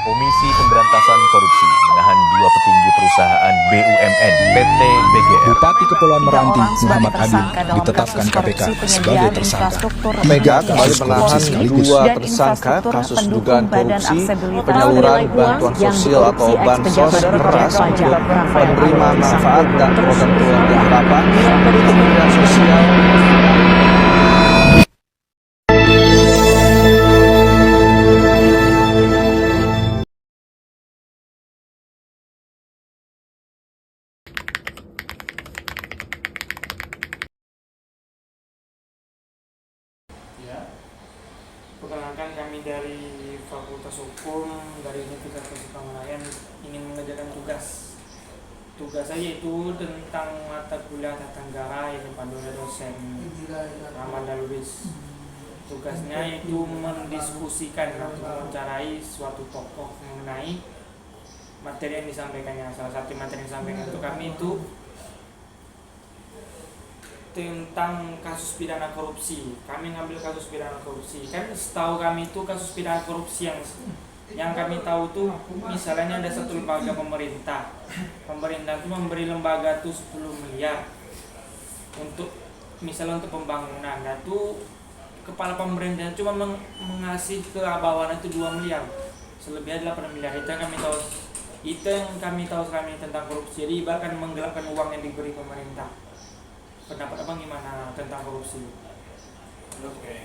Komisi Pemberantasan Korupsi menahan dua petinggi perusahaan BUMN PT BGR. Bupati Kepulauan Meranti Muhammad Adil ditetapkan KPK sebagai tersangka. Mega kembali menahan dua tersangka kasus dugaan korupsi penyaluran bantuan sosial atau bansos beras untuk penerima manfaat dan program keluarga harapan di Kementerian Sosial. Perkenalkan, kami dari Fakultas Hukum dari Universitas Pamalayan ingin mengerjakan tugas saya itu tentang mata kuliah tata negara yang dipandu oleh dosen Ramanda Lubis. Tugasnya itu mendiskusikan atau mewawancarai suatu tokoh mengenai materi yang disampaikannya. Salah satu materi yang disampaikan untuk kami itu tentang kasus pidana korupsi. Kami ngambil kasus pidana korupsi. Kan setahu kami itu kasus pidana korupsi yang kami tahu tuh misalnya ada satu lembaga pemerintah. Pemerintah itu memberi lembaga tuh 10 miliar untuk misalnya untuk pembangunan. Nah tuh kepala pemerintah cuma mengasih ke bawahan itu 2 miliar. Selebihnya 8 miliar. Itu yang kami tahu selama ini tentang korupsi. Jadi bahkan menggelapkan uang yang diberi pemerintah. Pendapat abang gimana tentang korupsi? Oke.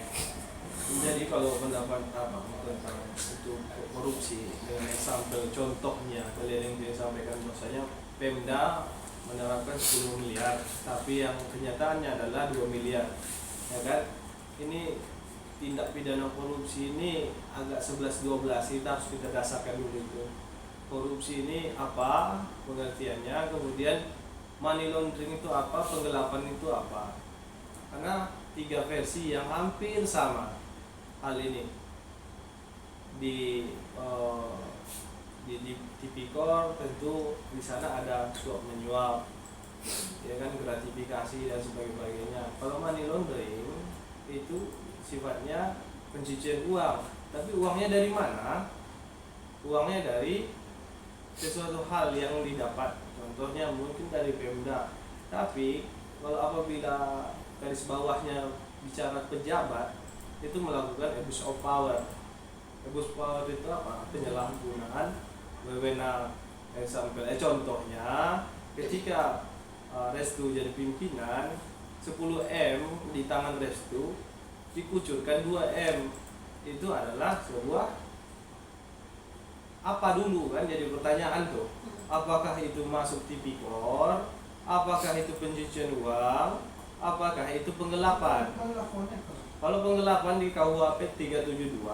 Jadi kalau pendapat abang tentang itu korupsi dengan sampel contohnya kalian yang disampaikan bahwasanya Pemda menerapkan 10 miliar, tapi yang kenyataannya adalah 2 miliar, ya kan? Ini tindak pidana korupsi ini agak 11-12, kita harus kita dasarkan dulu itu. Korupsi ini apa pengertiannya, kemudian money laundering itu apa, penggelapan itu apa. Karena 3 versi yang hampir sama hal ini di Tipikor tentu di sana ada suap menyuap, ya kan, gratifikasi dan sebagainya. Kalau money laundering itu sifatnya pencucian uang, tapi uangnya dari mana? Uangnya dari sesuatu hal yang didapat. Contohnya mungkin dari Pemda, tapi kalau apabila garis bawahnya bicara pejabat itu melakukan abuse of power. Abuse of power itu apa? Penyalahgunaan wewenang. Contohnya ketika Restu jadi pimpinan, 10M di tangan Restu dikucurkan 2M. Itu adalah sebuah apa dulu kan, jadi pertanyaan tuh. Apakah itu masuk Tipikor? Apakah itu pencucian uang? Apakah itu penggelapan? Kalau penggelapan di KUHP 372.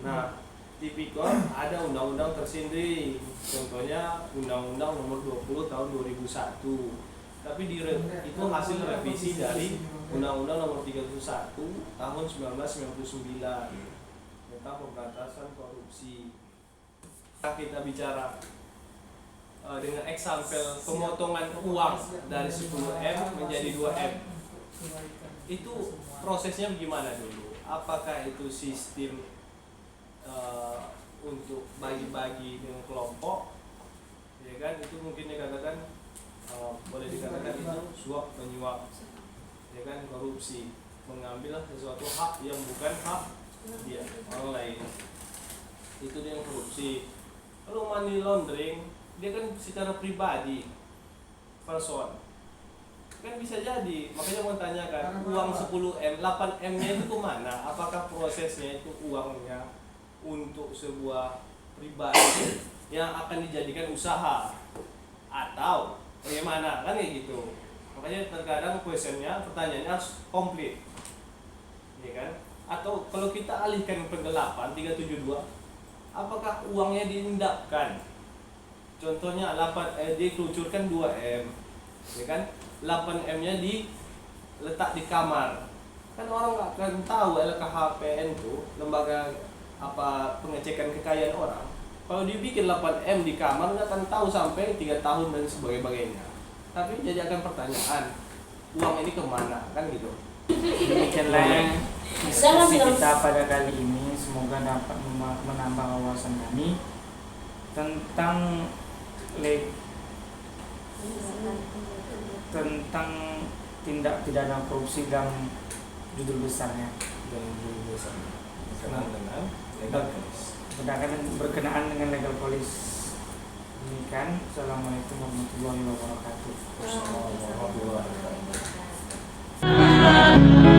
Nah, Tipikor ada undang-undang tersendiri. Contohnya Undang-Undang Nomor 20 Tahun 2001. Tapi itu hasil revisi dari Undang-Undang Nomor 31 Tahun 1999 tentang pemberantasan korupsi. Kita bicara dengan eksampel pemotongan uang dari 10M menjadi 2M, itu prosesnya gimana dulu? Apakah itu sistem untuk bagi-bagi dengan kelompok, ya kan? Itu mungkin dikatakan boleh dikatakan itu suap menyuap, ya kan, korupsi, mengambil sesuatu hak yang bukan hak dia orang lain, itu dia yang korupsi. Kalau money laundering, dia kan secara pribadi, person, kan bisa jadi. Makanya mau tanyakan, uang 10M, 8M nya itu kemana? Apakah prosesnya itu uangnya untuk sebuah pribadi yang akan dijadikan usaha, atau bagaimana, kan kayak gitu. Makanya terkadang pertanyaannya harus komplit, ya kan? Atau kalau kita alihkan penggelapan 372, apakah uangnya diendapkan? Contohnya dikelucurkan 2M, ya kan? 8M nya diletak di kamar. Kan orang nggak akan tahu LKHPN itu lembaga apa pengecekan kekayaan orang. Kalau dibikin 8M di kamar nggak akan tahu sampai 3 tahun dan sebagainya. Tapi jadi akan pertanyaan, uang ini kemana, kan gitu. Demikianlah diskusi kita pada kali ini, semoga dapat menambah wawasan kami tentang tentang tindak pidana korupsi dan judul besarnya dan berkenaan dengan legal police. berkenaan dengan legal police. Demikian, Assalamualaikum warahmatullahi wabarakatuh. Wassalamualaikum warahmatullahi wabarakatuh.